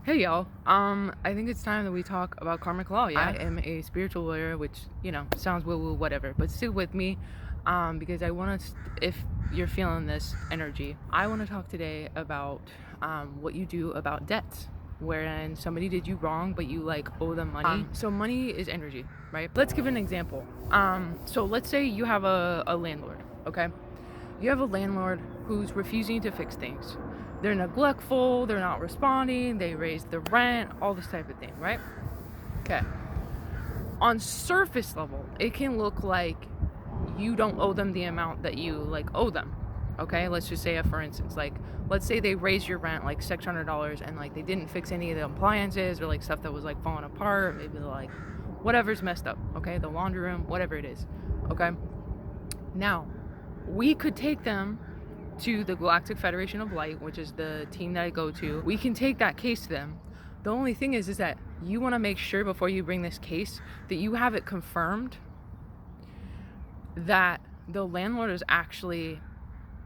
Hey y'all. I think it's time that we talk about karmic law. Yeah, I am a spiritual lawyer, which sounds woo whatever, but stick with me, because I want to. If you're feeling this energy, I want to talk today about what you do about debts, wherein somebody did you wrong, but you owe them money. So money is energy, right? Let's give an example. So let's say you have a landlord, okay? You have a landlord who's refusing to fix things. They're neglectful, they're not responding, they raise the rent, all this type of thing, right? Okay. On surface level, it can look like you don't owe them the amount that you owe them. Okay, let's just say, for instance, let's say they raise your rent like $600 and they didn't fix any of the appliances or stuff that was falling apart, maybe whatever's messed up, okay? The laundry room, whatever it is, okay? Now, we could take them to the Galactic Federation of Light, which is the team that I go to. We can take that case to them. The only thing is that you want to make sure before you bring this case that you have it confirmed that the landlord is actually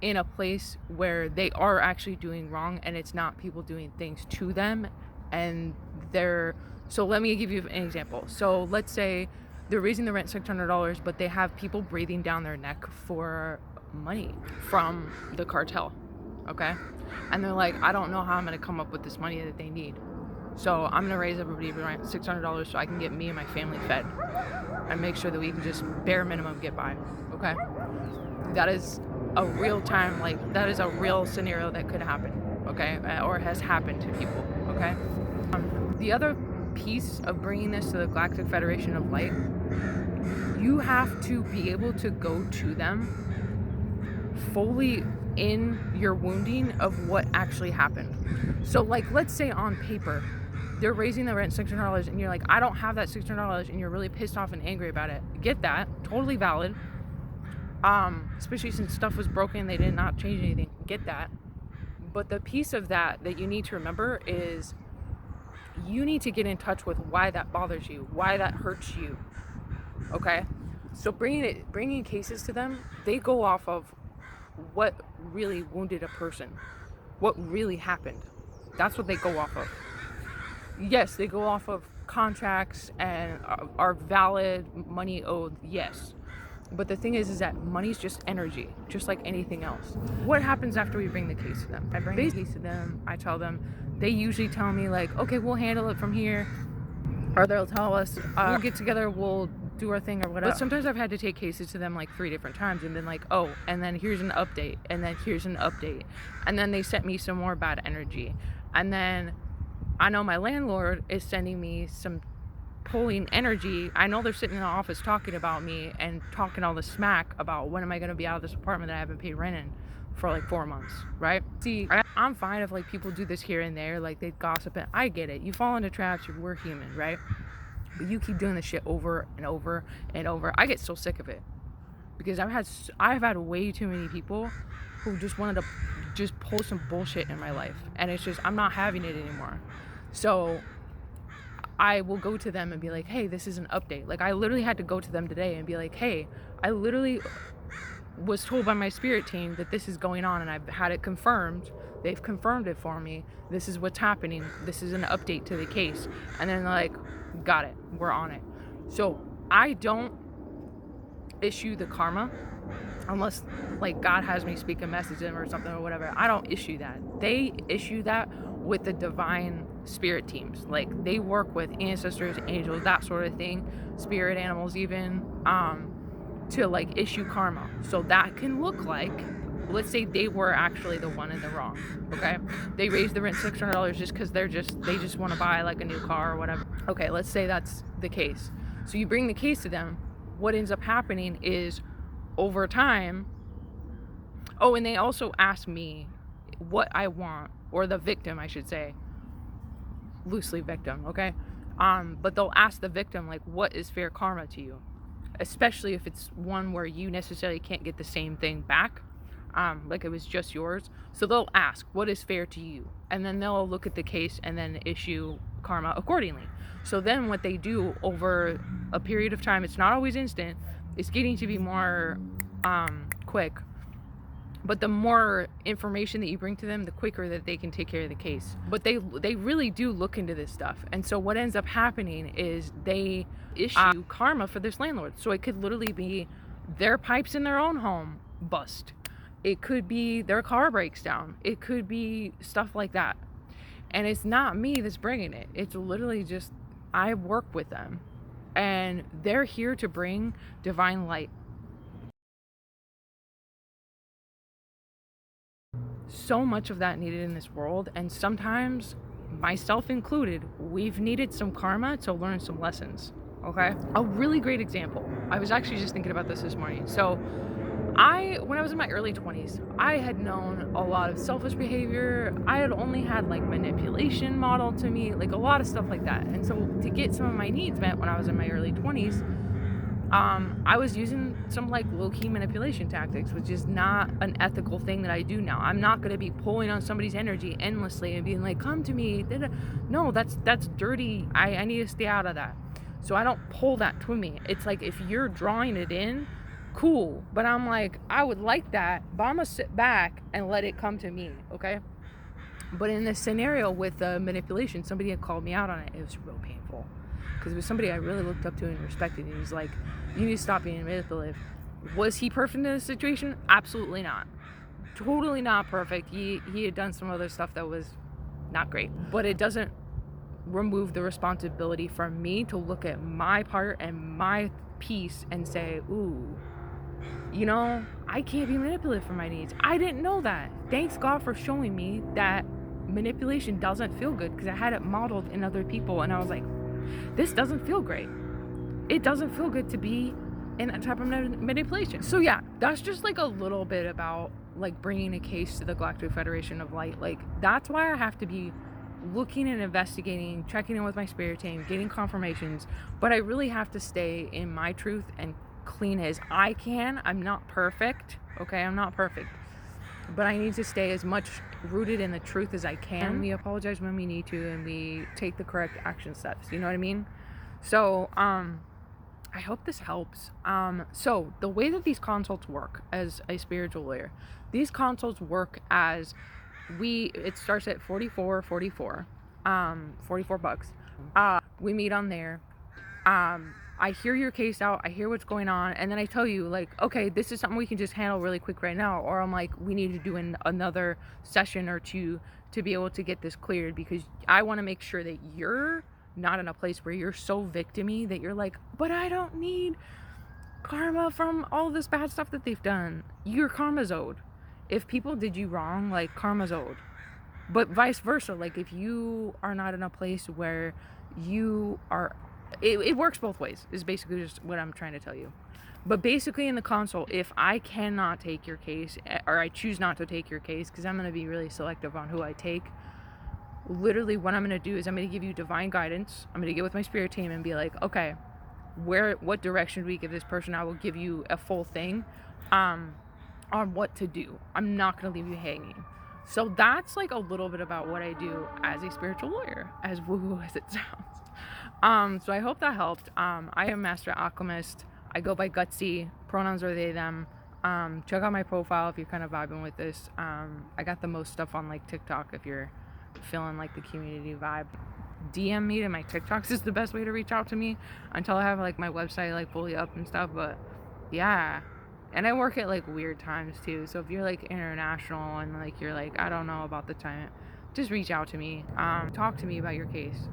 in a place where they are actually doing wrong and it's not people doing things to them and so let me give you an example. So let's say they're raising the rent $600, but they have people breathing down their neck for money from the cartel, okay? And they're like, I don't know how I'm gonna come up with this money that they need, so I'm gonna raise everybody rent $600 so I can get me and my family fed and make sure that we can just bare minimum get by, okay? That is a real time, that is a real scenario that could happen, okay? Or has happened to people, okay? The other piece of bringing this to the Galactic Federation of Light, you have to be able to go to them fully in your wounding of what actually happened. So let's say on paper they're raising the rent $600 and you're like, I don't have that $600, and you're really pissed off and angry about it. Get that, totally valid. Especially since stuff was broken, they did not change anything. Get that. But the piece of that you need to remember is you need to get in touch with why that bothers you, why that hurts you, okay? So bringing cases to them, they go off of what really wounded a person, what really happened. That's what they go off of. Yes, they go off of contracts and are valid, money owed, yes. But the thing is that money's just energy, just like anything else. What happens after we bring the case to them? I bring the case to them, I tell them, they usually tell me okay, we'll handle it from here. Or they'll tell us, we'll get together, we'll do our thing or whatever. But sometimes I've had to take cases to them 3 different times and been oh, and then here's an update, and then here's an update. And then they sent me some more bad energy. And then I know my landlord is sending me some pulling energy. I know they're sitting in the office talking about me and talking all the smack about when am I going to be out of this apartment that I haven't paid rent in for 4 months, right? See, I'm fine if people do this here and there, they gossip, and I get it. You fall into traps, we're human, right? But you keep doing this shit over and over and over. I get so sick of it because I've had way too many people who just wanted to just pull some bullshit in my life, and it's just I'm not having it anymore. So I will go to them and be hey, this is an update. I literally had to go to them today and be hey, I literally was told by my spirit team that this is going on and I've had it confirmed. They've confirmed it for me. This is what's happening. This is an update to the case. And then they're got it. We're on it. So I don't issue the karma unless God has me speak a message to them or something or whatever. I don't issue that. They issue that with the divine spirit teams. They work with ancestors, angels, that sort of thing, spirit animals even, to issue karma. So that can look let's say they were actually the one in the wrong, okay? They raised the rent $600 just because they just want to buy a new car or whatever. Okay, let's say that's the case. So you bring the case to them. What ends up happening is over time, and they also ask me what I want, or the victim, I should say, loosely victim, okay? But they'll ask the victim what is fair karma to you, especially if it's one where you necessarily can't get the same thing back, it was just yours. So they'll ask, what is fair to you? And then they'll look at the case and then issue karma accordingly. So then what they do over a period of time, it's not always instant, it's getting to be more quick. But the more information that you bring to them, the quicker that they can take care of the case. But they really do look into this stuff. And so what ends up happening is they issue karma for this landlord. So it could literally be their pipes in their own home bust. It could be their car breaks down. It could be stuff like that. And it's not me that's bringing it. It's literally just, I work with them. And they're here to bring divine light. So much of that needed in this world, and sometimes, myself included, we've needed some karma to learn some lessons. Okay, a really great example, I was actually just thinking about this morning. So when I was in my early 20s, I had known a lot of selfish behavior. I had only had like manipulation modeled to me, like a lot of stuff like that. And so to get some of my needs met when I was in my early 20s, I was using some like low-key manipulation tactics, which is not an ethical thing that I do now. I'm not going to be pulling on somebody's energy endlessly and being like, come to me. No, that's dirty. I need to stay out of that. So I don't pull that to me. It's like, if you're drawing it in, cool. But I'm like, I would like that, but I'm going to sit back and let it come to me, okay? But in this scenario with manipulation, somebody had called me out on it. It was real painful, because it was somebody I really looked up to and respected. And he was like, you need to stop being manipulative. Was he perfect in this situation? Absolutely not. Totally not perfect. He had done some other stuff that was not great. But it doesn't remove the responsibility from me to look at my part and my piece and say, ooh, you know, I can't be manipulative for my needs. I didn't know that. Thanks God for showing me that manipulation doesn't feel good, because I had it modeled in other people, and I was like, this doesn't feel great. It doesn't feel good to be in that type of manipulation. So yeah, that's just like a little bit about like bringing a case to the Galactic Federation of Light. Like, that's why I have to be looking and investigating, checking in with my spirit team, getting confirmations, but I really have to stay in my truth and clean as I can. I'm not perfect, okay? I'm not perfect, but I need to stay as much rooted in the truth as I can. We apologize when we need to, and we take the correct action steps, you know what I mean? So I hope this helps. So the way that these consults work as a spiritual lawyer, these consults work as it starts at $44 bucks. We meet on there. I hear your case out, I hear what's going on, and then I tell you, like, okay, this is something we can just handle really quick right now, or I'm like, we need to do another session or two to be able to get this cleared, because I want to make sure that you're not in a place where you're so victim-y that you're like, but I don't need karma from all this bad stuff that they've done. Your karma's owed. If people did you wrong, like, karma's owed. But vice versa, like, if you are not in a place where you are, it works both ways, is basically just what I'm trying to tell you. But basically in the consult, if I cannot take your case, or I choose not to take your case, because I'm going to be really selective on who I take, literally what I'm going to do is I'm going to give you divine guidance. I'm going to get with my spirit team and be like, okay, what direction do we give this person? I will give you a full thing on what to do. I'm not going to leave you hanging. So that's like a little bit about what I do as a spiritual lawyer, as woo-woo as it sounds. So I hope that helped. I am Master Alchemist. I go by Gutsy. Pronouns are they, them. Check out my profile if you're kind of vibing with this. I got the most stuff on like TikTok if you're feeling like the community vibe. DM me to my TikToks is the best way to reach out to me until I have like my website like fully up and stuff. But yeah, and I work at like weird times too, so if you're like international and like you're like, I don't know about the time, just reach out to me. Talk to me about your case,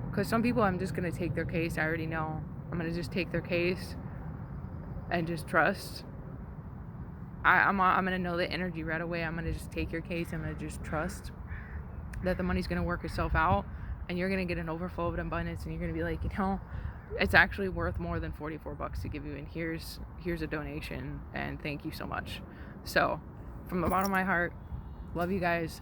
because some people I'm just gonna take their case. I already know I'm gonna just take their case and just trust. I'm gonna know the energy right away. I'm gonna just take your case. I'm gonna just trust that the money's gonna work itself out, and you're gonna get an overflow of abundance, and you're gonna be like, you know, it's actually worth more than $44 to give you, and here's a donation, and thank you so much. So from the bottom of my heart, love you guys.